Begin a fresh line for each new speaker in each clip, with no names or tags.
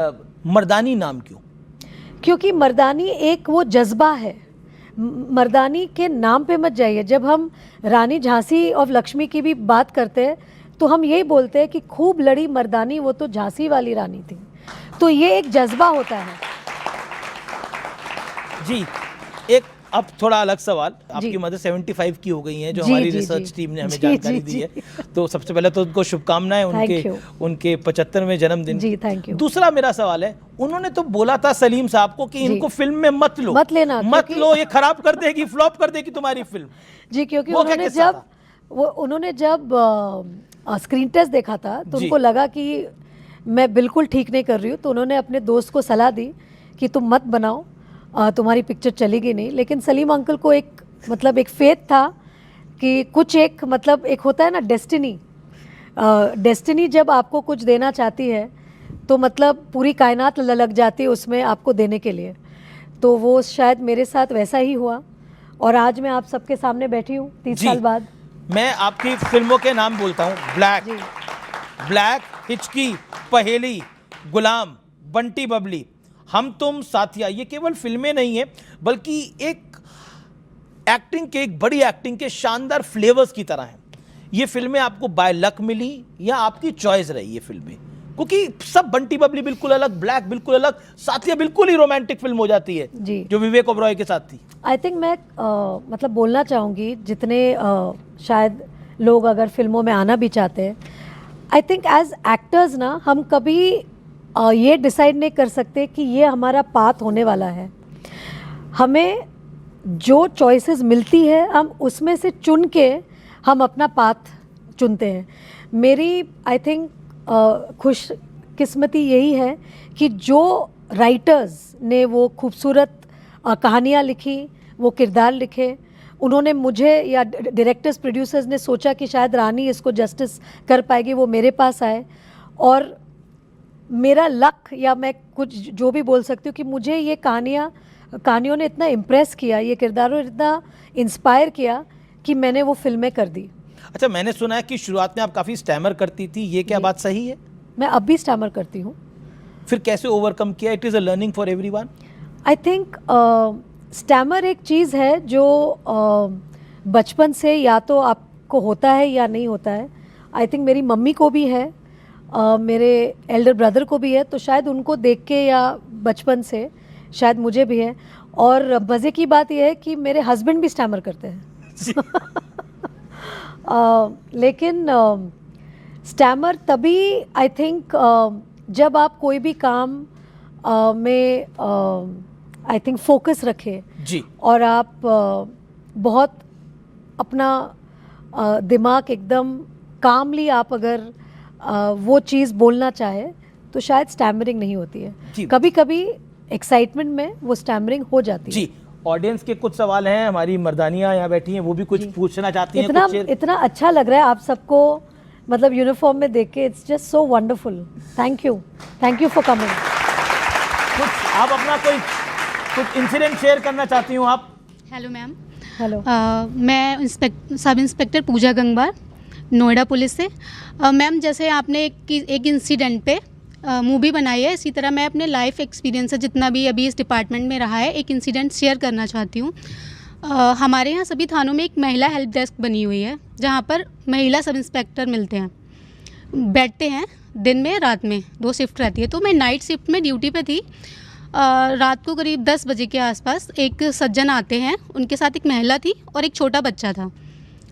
मर्दानी नाम क्यों?
क्योंकि मर्दानी एक वो जज्बा है। मर्दानी के नाम पे मत जाइए। जब हम रानी झांसी और लक्ष्मी की भी बात करते हैं तो हम यही बोलते हैं कि खूब लड़ी मर्दानी, वो तो झांसी वाली रानी थी। तो ये एक जज्बा होता है।
जी, एक अब थोड़ा अलग सवाल। आपकी मदर 75 की हो गई हैं, जो हमारी रिसर्च टीम ने हमें जानकारी दी है। तो सबसे पहले तो उनको शुभकामनाएं उनके 75वें जन्मदिन।
जी, थैंक यू।
दूसरा मेरा सवाल है, उन्होंने तो बोला था सलीम साहब को कि इनको फिल्म में मत लेना, ये खराब कर देगी, फ्लॉप कर देगी तुम्हारी फिल्म।
जी, क्योंकि उन्होंने जब स्क्रीन टेस्ट देखा था तो उनको लगा कि मैं बिल्कुल ठीक नहीं कर रही हूँ। तो उन्होंने अपने दोस्त को सलाह दी कि तुम मत बनाओ, तुम्हारी पिक्चर चलेगी नहीं। लेकिन सलीम अंकल को एक फेथ था कि कुछ एक होता है ना, डेस्टिनी जब आपको कुछ देना चाहती है तो पूरी कायनात लग जाती है उसमें आपको देने के लिए। तो वो शायद मेरे साथ वैसा ही हुआ और आज मैं आप सबके सामने बैठी हूँ 30 साल बाद।
मैं आपकी फिल्मों के नाम बोलता हूँ, ब्लैक, हिचकी, पहेली, गुलाम, बंटी बबली, हम तुम, साथिया। ये केवल फिल्में नहीं है बल्कि एक बड़ी एक्टिंग के शानदार फ्लेवर्स की तरह हैं। ये फिल्में आपको बाय लक मिली या आपकी चॉइस रही ये फिल्में? क्योंकि सब बंटी बबली बिल्कुल अलग, ब्लैक बिल्कुल अलग, साथिया बिल्कुल ही रोमांटिक फिल्म हो जाती है जी, जो विवेक ओबरॉय के साथ थी।
आई थिंक मैं बोलना चाहूँगी, जितने शायद लोग अगर फिल्मों में आना भी चाहते हैं, आई थिंक एज एक्टर्स ना हम कभी ये डिसाइड नहीं कर सकते कि ये हमारा पाथ होने वाला है। हमें जो चॉइसेस मिलती है हम उसमें से चुन के हम अपना पाथ चुनते हैं। मेरी आई थिंक खुशकिस्मती यही है कि जो राइटर्स ने वो खूबसूरत कहानियाँ लिखी, वो किरदार लिखे, उन्होंने मुझे या डायरेक्टर्स प्रोड्यूसर्स ने सोचा कि शायद रानी इसको जस्टिस कर पाएगी, वो मेरे पास आए। और मेरा लक, या मैं कुछ जो भी बोल सकती हूँ, कि मुझे ये कहानियों ने इतना इम्प्रेस किया, ये किरदारों ने इतना इंस्पायर किया कि मैंने वो फिल्में कर दी।
अच्छा, मैंने सुना है कि शुरुआत में आप काफ़ी स्टैमर करती थी, ये क्या बात सही है?
मैं अब भी स्टैमर करती हूँ।
फिर कैसे ओवरकम किया? It is a learning for everyone.
I think stammer एक चीज़ है जो बचपन से या तो आपको होता है या नहीं होता है। आई थिंक मेरी मम्मी को भी है, मेरे एल्डर ब्रदर को भी है, तो शायद उनको देख के या बचपन से शायद मुझे भी है। और मज़े की बात यह है कि मेरे हस्बैंड भी स्टैमर करते हैं। लेकिन स्टैमर तभी आई थिंक जब आप कोई भी काम में आई थिंक फोकस रखें
जी, और
आप बहुत अपना दिमाग एकदम कामली आप अगर वो चीज़ बोलना चाहे तो शायद स्टैमरिंग नहीं होती है। कभी कभी एक्साइटमेंट में वो स्टैमरिंग हो जाती है।
जी, ऑडियंस के कुछ सवाल हैं, हमारी मर्दानियाँ यहाँ बैठी हैं, वो भी कुछ पूछना चाहती हैं।
इतना अच्छा लग रहा है आप सबको यूनिफॉर्म में देख के। It's just so wonderful. Thank you for coming.
कुछ आप अपना कुछ इंसिडेंट शेयर करना चाहती हूँ आप?
Hello ma'am.
हेलो,
मैं सब इंस्पेक्टर पूजा गंगवार, नोएडा पुलिस से। मैम, जैसे आपने एक इंसिडेंट पे मूवी बनाई है, इसी तरह मैं अपने लाइफ एक्सपीरियंस से जितना भी अभी इस डिपार्टमेंट में रहा है, एक इंसिडेंट शेयर करना चाहती हूँ। हमारे यहाँ सभी थानों में एक महिला हेल्प डेस्क बनी हुई है, जहाँ पर महिला सब इंस्पेक्टर मिलते हैं, बैठते हैं। दिन में रात में 2 शिफ्ट रहती है। तो मैं नाइट शिफ्ट में ड्यूटी पे थी। रात को करीब 10 बजे के आसपास एक सज्जन आते हैं, उनके साथ एक महिला थी और एक छोटा बच्चा था।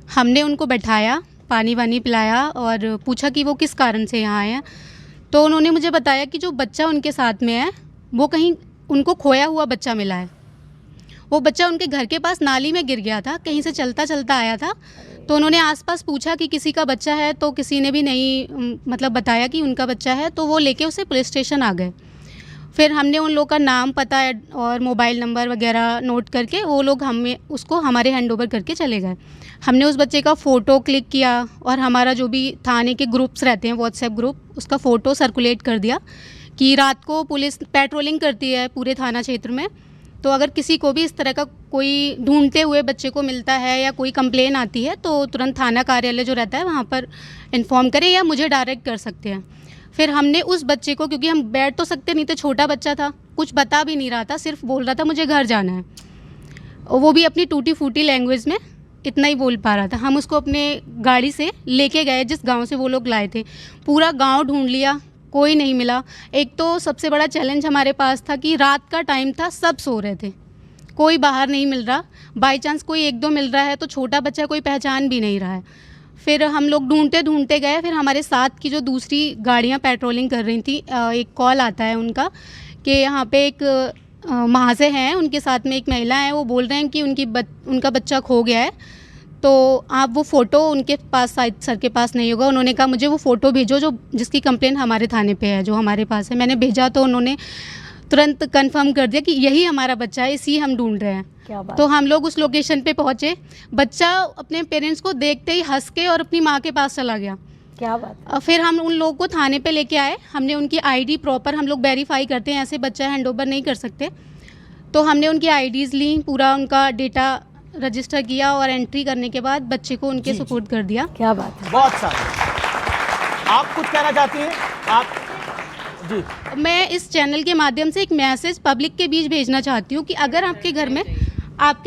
हमने उनको बैठाया, पानी वानी पिलाया और पूछा कि वो किस कारण से यहाँ आए हैं। तो उन्होंने मुझे बताया कि जो बच्चा उनके साथ में है वो कहीं उनको खोया हुआ बच्चा मिला है। वो बच्चा उनके घर के पास नाली में गिर गया था, कहीं से चलता चलता आया था। तो उन्होंने आसपास पूछा कि किसी का बच्चा है, तो किसी ने भी नहीं बताया कि उनका बच्चा है। तो वो लेके उसे पुलिस स्टेशन आ गए। फिर हमने उन लोगों का नाम, पता और मोबाइल नंबर वगैरह नोट करके वो लोग उसको हमारे हैंड ओवर करके चले गए। हमने उस बच्चे का फ़ोटो क्लिक किया और हमारा जो भी थाने के ग्रुप्स रहते हैं, व्हाट्सएप ग्रुप, उसका फ़ोटो सर्कुलेट कर दिया कि रात को पुलिस पेट्रोलिंग करती है पूरे थाना क्षेत्र में। तो अगर किसी को भी इस तरह का कोई ढूंढते हुए बच्चे को मिलता है या कोई कंप्लेन आती है तो तुरंत थाना कार्यालय जो रहता है वहाँ पर इन्फॉर्म करें या मुझे डायरेक्ट कर सकते हैं। फिर हमने उस बच्चे को, क्योंकि हम बैठ तो सकते नहीं थे, छोटा बच्चा था, कुछ बता भी नहीं रहा था, सिर्फ बोल रहा था मुझे घर जाना है, और वो भी अपनी टूटी फूटी लैंग्वेज में इतना ही बोल पा रहा था। हम उसको अपने गाड़ी से लेके गए जिस गांव से वो लोग लाए थे, पूरा गांव ढूंढ लिया, कोई नहीं मिला। एक तो सबसे बड़ा चैलेंज हमारे पास था कि रात का टाइम था, सब सो रहे थे, कोई बाहर नहीं मिल रहा, बाई चांस कोई एक दो मिल रहा है तो छोटा बच्चा कोई पहचान भी नहीं रहा है। फिर हम लोग ढूंढते ढूंढते गए, फिर हमारे साथ की जो दूसरी गाड़ियाँ पेट्रोलिंग कर रही थी, एक कॉल आता है उनका कि यहाँ पे एक महाशय हैं, उनके साथ में एक महिला है, वो बोल रहे हैं कि उनका बच्चा खो गया है, तो आप वो फ़ोटो, उनके पास शायद सर के पास नहीं होगा, उन्होंने कहा मुझे वो फ़ोटो भेजो जो जिसकी कंप्लेन हमारे थाने पे है, जो हमारे पास है। मैंने भेजा तो उन्होंने तुरंत कंफर्म कर दिया कि यही हमारा बच्चा है, इसी हम ढूंढ रहे हैं।
क्या बात।
तो हम लोग उस लोकेशन पे पहुँचे, बच्चा अपने पेरेंट्स को देखते ही हंस के और अपनी माँ के पास चला गया।
क्या बात।
फिर हम उन लोगों को थाने पे लेके आए, हमने उनकी आईडी प्रॉपर, हम लोग वेरीफाई करते हैं, ऐसे बच्चा हैंड ओवर नहीं कर सकते, तो हमने उनकी आईडीज़ ली, पूरा उनका डेटा रजिस्टर किया और एंट्री करने के बाद बच्चे को उनके सुपुर्द कर दिया।
क्या बात है।
बहुत सारे। आप कुछ कहना चाहती हैं? आप जी।
मैं इस चैनल के माध्यम से एक मैसेज पब्लिक के बीच भेजना चाहती हूँ कि अगर आपके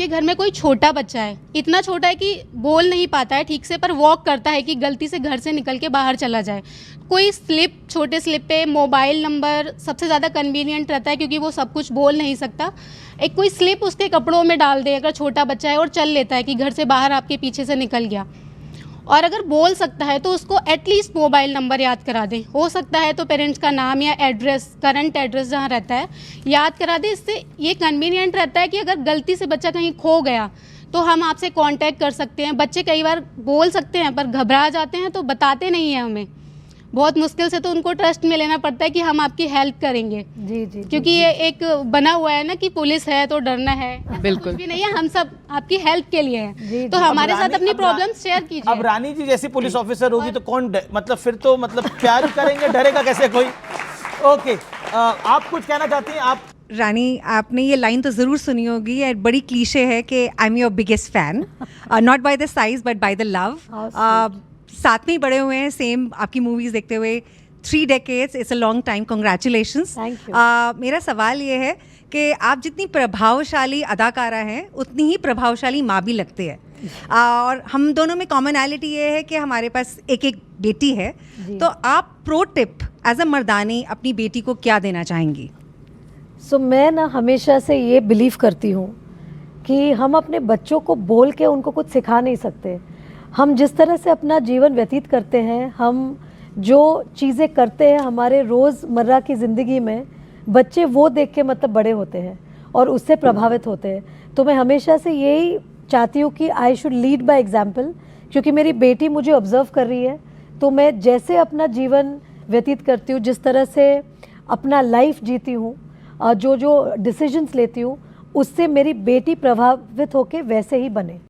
घर में कोई छोटा बच्चा है, इतना छोटा है कि बोल नहीं पाता है ठीक से, पर वॉक करता है कि गलती से घर से निकल के बाहर चला जाए, कोई स्लिप, छोटे स्लिप पे मोबाइल नंबर सबसे ज़्यादा कन्वीनियंट रहता है क्योंकि वो सब कुछ बोल नहीं सकता, एक कोई स्लिप उसके कपड़ों में डाल दे अगर छोटा बच्चा है और चल लेता है कि घर से बाहर आपके पीछे से निकल गया, और अगर बोल सकता है तो उसको एटलीस्ट मोबाइल नंबर याद करा दें, हो सकता है तो पेरेंट्स का नाम या एड्रेस, करंट एड्रेस जहाँ रहता है याद करा दें। इससे ये कन्वीनियंट रहता है कि अगर गलती से बच्चा कहीं खो गया तो हम आपसे कांटेक्ट कर सकते हैं। बच्चे कई बार बोल सकते हैं पर घबरा जाते हैं तो बताते नहीं हैं हमें, बहुत मुश्किल से, तो उनको ट्रस्ट में लेना पड़ता है कि हम आपकी हेल्प करेंगे।
जी जी।
क्योंकि ये एक बना हुआ है ना कि पुलिस है तो डरना है,
बिल्कुल
भी नहीं है, हम सब आपकी हेल्प के लिए हैं,
जी,
तो
जी।
हमारे
अब
साथ
रानी-
अपनी
अब
प्रॉब्लम शेयर कीजिए।
अब रानी जी जैसी पुलिस ऑफिसर होगी तो कौन मतलब फिर तो मतलब प्यार ही करेंगे, डरेगा कैसे कोई? ओके, आप कुछ कहना चाहती हैं? आप
रानी, आपने ये लाइन तो ज़रूर सुनी होगी, और बड़ी क्लीशे है कि I am your biggest fan, not by the size but by the love. साथ में ही बड़े हुए हैं, सेम आपकी मूवीज़ देखते हुए, 3 decades, it's a long time, congratulations.
Thank you.
मेरा सवाल ये है कि आप जितनी प्रभावशाली अदाकारा हैं उतनी ही प्रभावशाली माँ भी लगते हैं, और हम दोनों में कॉमनैलिटी ये है कि हमारे पास एक एक बेटी है, तो आप प्रो टिप एज अ मर्दानी अपनी बेटी को क्या देना चाहेंगी?
सो मैं ना हमेशा से ये बिलीव करती हूँ कि हम अपने बच्चों को बोल के उनको कुछ सिखा नहीं सकते। हम जिस तरह से अपना जीवन व्यतीत करते हैं, हम जो चीज़ें करते हैं हमारे रोज़मर्रा की ज़िंदगी में, बच्चे वो देख के मतलब बड़े होते हैं और उससे प्रभावित होते हैं। तो मैं हमेशा से यही चाहती हूँ कि I should lead by example, क्योंकि मेरी बेटी मुझे ऑब्ज़र्व कर रही है, तो मैं जैसे अपना जीवन व्यतीत करती हूँ, जिस तरह से अपना लाइफ जीती हूँ, जो जो डिसीजंस लेती हूँ, उससे मेरी बेटी प्रभावित होकर वैसे ही बने।